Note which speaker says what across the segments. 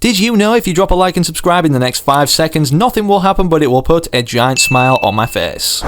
Speaker 1: Did you know if you drop a like and subscribe in the next 5 seconds, nothing will happen but it will put a giant smile on my face?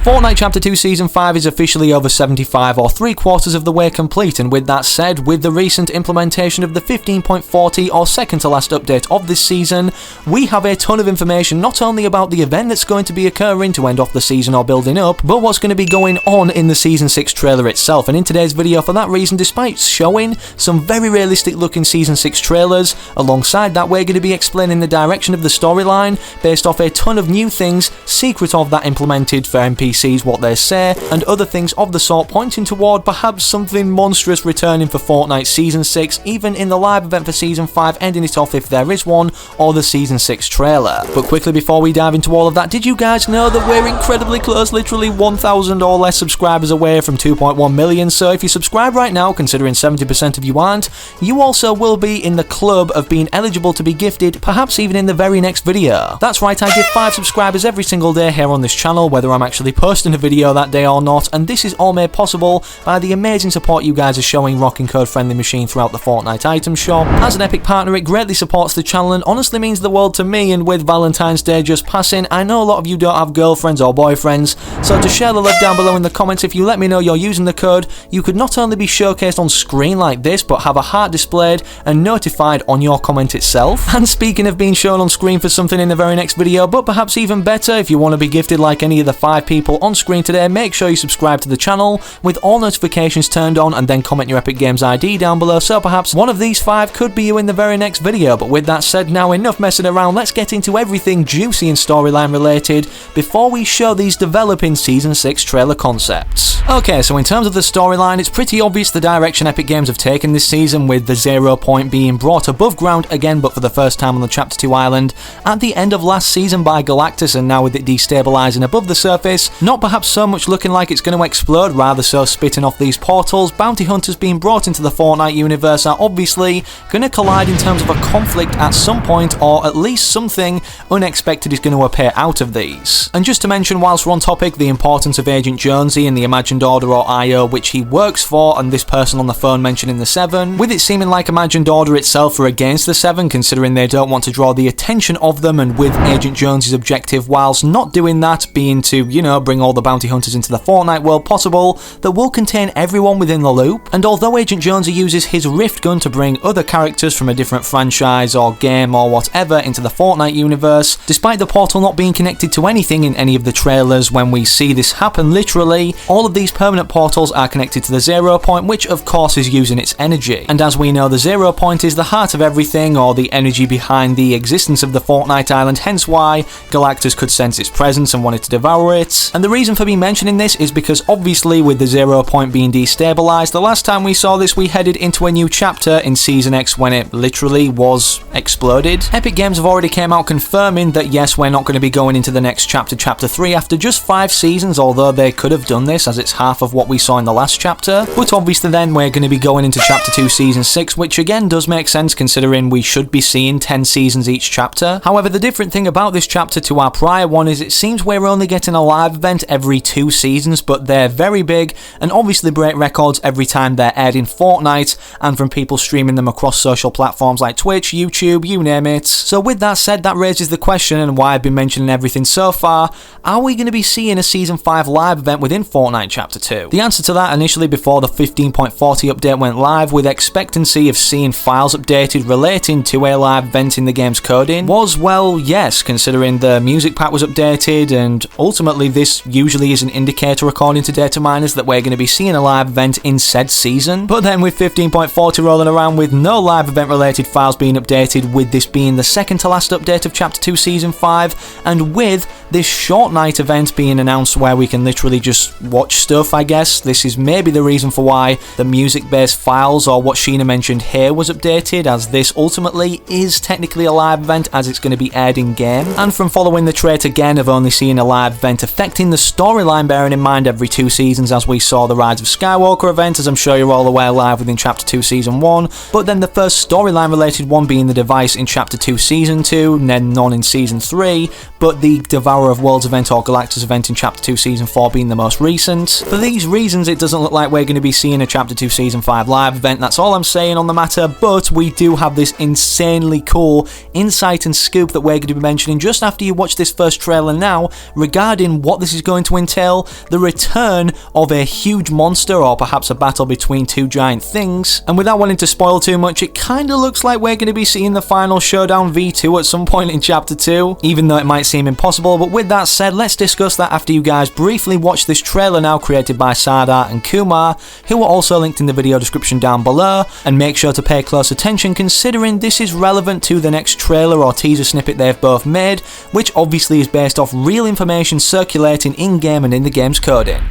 Speaker 1: Fortnite Chapter 2 Season 5 is officially over 75 or 3/4 of the way complete, and with that said, with the recent implementation of the 15.40 or second to last update of this season, we have a ton of information not only about the event that's going to be occurring to end off the season or building up, but what's going to be going on in the Season 6 trailer itself. And in today's video, for that reason, despite showing some very realistic looking Season 6 trailers, alongside that we're going to be explaining the direction of the storyline based off a ton of new things, secret of that implemented for NPCs, what they say, and other things of the sort, pointing toward perhaps something monstrous returning for Fortnite Season 6, even in the live event for Season 5, ending it off if there is one, or the Season 6 trailer. But quickly before we dive into all of that, did you guys know that we're incredibly close, literally 1,000 or less subscribers away from 2.1 million, so if you subscribe right now, considering 70% of you aren't, you also will be in the club of being eligible to be gifted, perhaps even in the very next video. That's right, I give 5 subscribers every single day here on this channel, whether I'm actually posting a video that day or not, and this is all made possible by the amazing support you guys are showing rocking code FriendlyMachine throughout the Fortnite item shop. As an epic partner, it greatly supports the channel and honestly means the world to me, and with Valentine's Day just passing, I know a lot of you don't have girlfriends or boyfriends, so to share the love down below in the comments, if you let me know you're using the code, you could not only be showcased on screen like this, but have a heart displayed and notified on your comment itself. And speaking of being shown on screen for something in the very next video, but perhaps even better, if you want to be gifted like any of the 5 people on screen today, make sure you subscribe to the channel with all notifications turned on, and then comment your Epic Games ID down below, so perhaps one of these 5 could be you in the very next video. But with that said, now enough messing around, let's get into everything juicy and storyline related before we show these developing Season 6 trailer concepts. Okay, so in terms of the storyline, it's pretty obvious the direction Epic Games have taken this season, with the 0 point being brought above ground again, but for the first time on the Chapter 2 island at the end of last season by Galactus, and now with it destabilizing above the surface, not perhaps so much looking like it's going to explode, rather so spitting off these portals. Bounty hunters being brought into the Fortnite universe are obviously going to collide in terms of a conflict at some point, or at least something unexpected is going to appear out of these. And just to mention, whilst we're on topic, the importance of Agent Jonesy and the Imagined Order or IO which he works for, and this person on the phone mentioning the 7, with it seeming like Imagined Order itself are against the 7, considering they don't want to draw the attention of them, and with Agent Jonesy's objective, whilst not doing that, being to, you know, bring all the bounty hunters into the Fortnite world possible, that will contain everyone within the loop. And although Agent Jonesy uses his Rift gun to bring other characters from a different franchise or game or whatever into the Fortnite universe, despite the portal not being connected to anything in any of the trailers when we see this happen literally, all of these permanent portals are connected to the 0 point, which of course is using its energy. And as we know, the 0 point is the heart of everything, or the energy behind the existence of the Fortnite island, hence why Galactus could sense its presence and wanted to devour it. And the reason for me mentioning this is because obviously with the 0 point being destabilized, the last time we saw this we headed into a new chapter in Season X when it literally was exploded. Epic Games have already came out confirming that yes, we're not going to be going into the next chapter, Chapter 3, after just 5 seasons, although they could have done this as it's half of what we saw in the last chapter. But obviously then we're going to be going into Chapter 2 Season 6, which again does make sense considering we should be seeing 10 seasons each chapter. However, the different thing about this chapter to our prior one is it seems we're only getting a live event every 2 seasons, but they're very big and obviously break records every time they're aired in Fortnite and from people streaming them across social platforms like Twitch, YouTube, you name it. So with that said, that raises the question, and why I've been mentioning everything so far, are we going to be seeing a Season 5 live event within Fortnite Chapter 2? The answer to that initially before the 15.40 update went live, with expectancy of seeing files updated relating to a live event in the game's coding, was, well, yes, considering the music pack was updated, and ultimately this usually is an indicator according to data miners that we're going to be seeing a live event in said season. But then with 15.40 rolling around with no live event related files being updated, with this being the second to last update of Chapter 2 Season 5, and with this short night event being announced where we can literally just watch stuff, I guess, this is maybe the reason for why the music based files, or what Sheena mentioned here, was updated, as this ultimately is technically a live event as it's going to be aired in game. And from following the trait again of only seeing a live event affecting updating the storyline, bearing in mind every 2 seasons, as we saw the Rise of Skywalker event, as I'm sure you're all aware, live within Chapter 2 Season 1, but then the first storyline related one being the device in Chapter 2 Season 2, and then none in Season 3, but the Devourer of Worlds event or Galactus event in Chapter 2 Season 4 being the most recent. For these reasons, it doesn't look like we're going to be seeing a Chapter 2 Season 5 live event, that's all I'm saying on the matter, but we do have this insanely cool insight and scoop that we're going to be mentioning just after you watch this first trailer now, regarding what this is going to entail, the return of a huge monster or perhaps a battle between 2 giant things, and without wanting to spoil too much, it kinda looks like we're going to be seeing the final showdown V2 at some point in Chapter 2, even though it might seem impossible. But with that said, let's discuss that after you guys briefly watch this trailer now, created by Sardar and Kumar, who are also linked in the video description down below, and make sure to pay close attention considering this is relevant to the next trailer or teaser snippet they've both made, which obviously is based off real information circulating in-game and in the game's coding.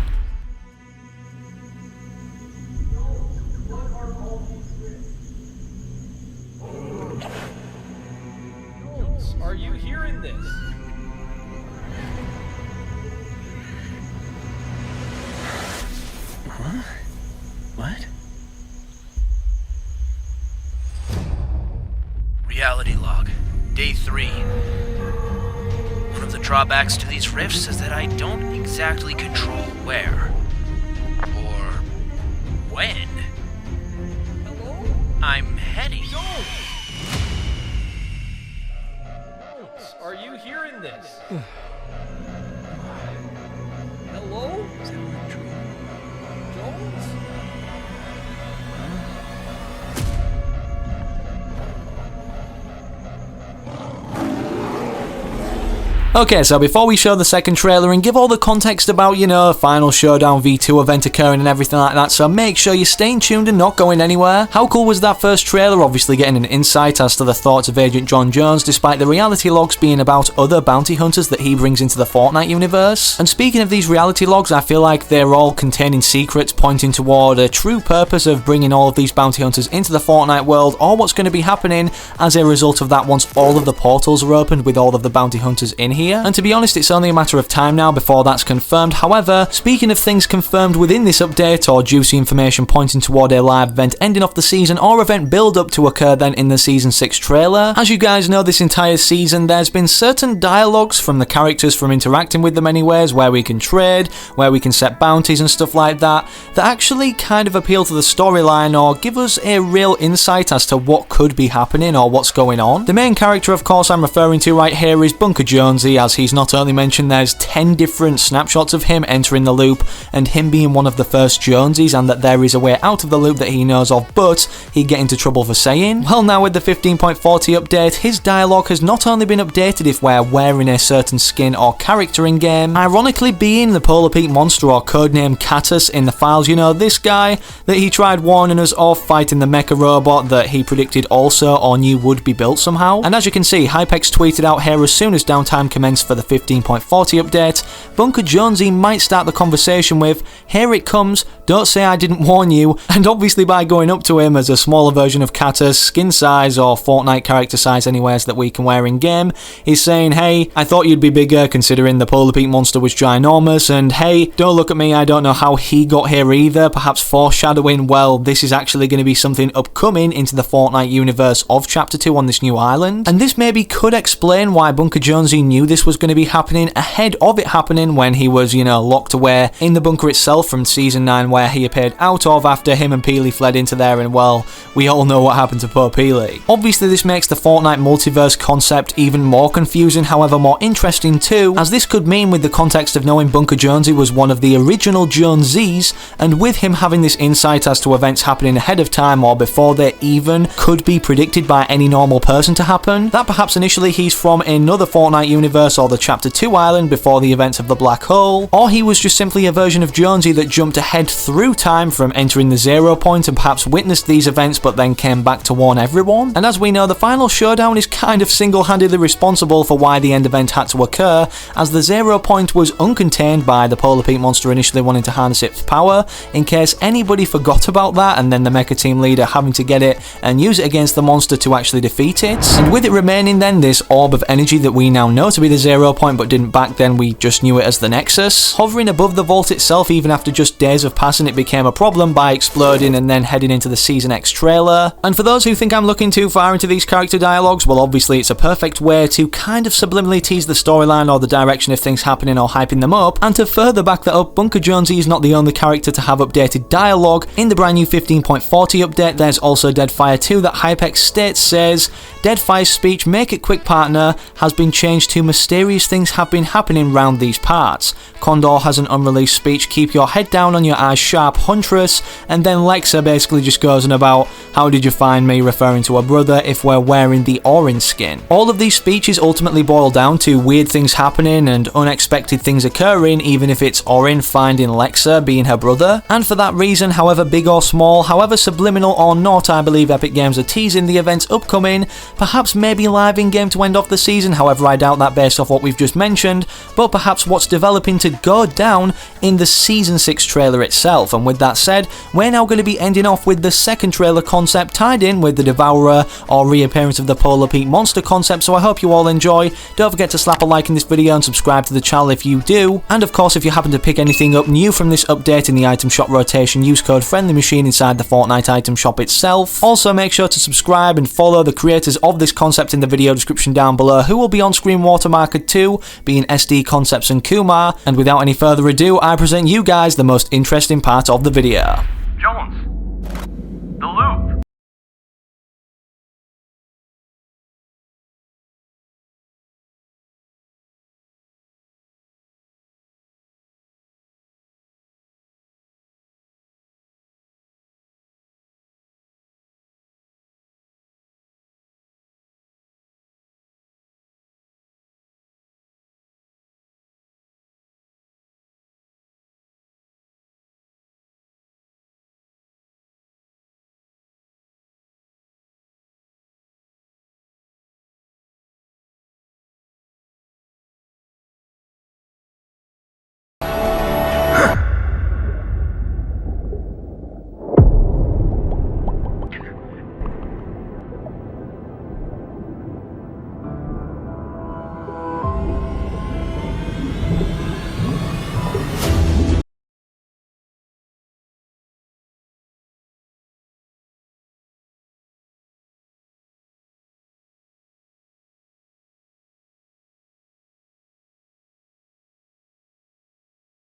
Speaker 2: Are you hearing this?
Speaker 3: Huh? What? Reality log, day 3. One of the drawbacks to these rifts is that I don't exactly control where or when I'm heading.
Speaker 2: Are you hearing this? Hello?
Speaker 3: Is that all a dream?
Speaker 2: Jones?
Speaker 1: Okay, so before we show the second trailer and give all the context about, you know, final showdown V2 event occurring and everything like that, so make sure you're staying tuned and not going anywhere. How cool was that first trailer? Obviously getting an insight as to the thoughts of Agent John Jones, despite the reality logs being about other bounty hunters that he brings into the Fortnite universe. And speaking of these reality logs, I feel like they're all containing secrets pointing toward a true purpose of bringing all of these bounty hunters into the Fortnite world, or what's going to be happening as a result of that once all of the portals are opened with all of the bounty hunters in here. And to be honest, it's only a matter of time now before that's confirmed. However, speaking of things confirmed within this update or juicy information pointing toward a live event ending off the season or event build up to occur then in the Season 6 trailer, as you guys know, this entire season there's been certain dialogues from the characters from interacting with them anyways, where we can trade, where we can set bounties and stuff like that, that actually kind of appeal to the storyline or give us a real insight as to what could be happening or what's going on. The main character, of course, I'm referring to right here is Bunker Jonesy, as he's not only mentioned there's 10 different snapshots of him entering the loop and him being one of the first Jonesies, and that there is a way out of the loop that he knows of, but he'd get into trouble for saying. Well, now with the 15.40 update, his dialogue has not only been updated if we're wearing a certain skin or character in game, ironically being the Polar Peak monster or codename Catus in the files, you know, this guy that he tried warning us off fighting the mecha robot that he predicted also or knew would be built somehow. And as you can see, Hypex tweeted out here as soon as downtime commenced for the 15.40 update, Bunker Jonesy might start the conversation with, "Here it comes, don't say I didn't warn you," and obviously by going up to him as a smaller version of Catus, skin size or Fortnite character size anyways that we can wear in game, he's saying, "Hey, I thought you'd be bigger considering the Polar Peak monster was ginormous, and hey, don't look at me, I don't know how he got here either," perhaps foreshadowing, well, this is actually going to be something upcoming into the Fortnite universe of Chapter 2 on this new island. And this maybe could explain why Bunker Jonesy knew this was going to be happening ahead of it happening when he was, you know, locked away in the bunker itself from Season 9 where he appeared out of after him and Peely fled into there, and well, we all know what happened to poor Peely. Obviously this makes the Fortnite multiverse concept even more confusing, however more interesting too, as this could mean with the context of knowing Bunker Jonesy was one of the original Jonesies, and with him having this insight as to events happening ahead of time or before they even could be predicted by any normal person to happen, that perhaps initially he's from another Fortnite universe or the Chapter 2 island before the events of the black hole, or he was just simply a version of Jonesy that jumped ahead through time from entering the 0 point and perhaps witnessed these events but then came back to warn everyone. And as we know, the final showdown is kind of single-handedly responsible for why the end event had to occur, as the 0 point was uncontained by the Polar Peak monster initially wanting to harness its power, in case anybody forgot about that, and then the mecha team leader having to get it and use it against the monster to actually defeat it. And with it remaining then this orb of energy that we now know to be be the 0 point but didn't back then, we just knew it as the Nexus. Hovering above the vault itself even after just days of passing it became a problem by exploding and then heading into the Season X trailer. And for those who think I'm looking too far into these character dialogues, well obviously it's a perfect way to kind of subliminally tease the storyline or the direction of things happening or hyping them up. And to further back that up, Bunker Jonesy is not the only character to have updated dialogue. In the brand new 15.40 update, there's also Deadfire 2 that Hypex states says, Deadfire's speech, "Make it quick partner," has been changed to "Mysterious things have been happening round these parts." Condor has an unreleased speech, "Keep your head down on your eyes sharp, Huntress," and then Lexa basically just goes on about, "How did you find me?" referring to her brother if we're wearing the orange skin. All of these speeches ultimately boil down to weird things happening and unexpected things occurring, even if it's Orin finding Lexa being her brother. And for that reason, however big or small, however subliminal or not, I believe Epic Games are teasing the events upcoming, perhaps maybe live in-game to end off the season, however I doubt that based off what we've just mentioned, but perhaps what's developing to go down in the Season 6 trailer itself. And with that said, we're now going to be ending off with the second trailer concept tied in with the Devourer or reappearance of the Polar Peak monster concept, so I hope you all enjoy. Don't forget to slap a like in this video and subscribe to the channel if you do. And of course, if you happen to pick anything up new from this update in the item shop rotation, use code FriendlyMachine inside the Fortnite item shop itself. Also make sure to subscribe and follow the creators of this concept in the video description down below, who will be on screen watermarked too, being SD Concepts and Kumar. And without any further ado, I present you guys the most interesting part of the video.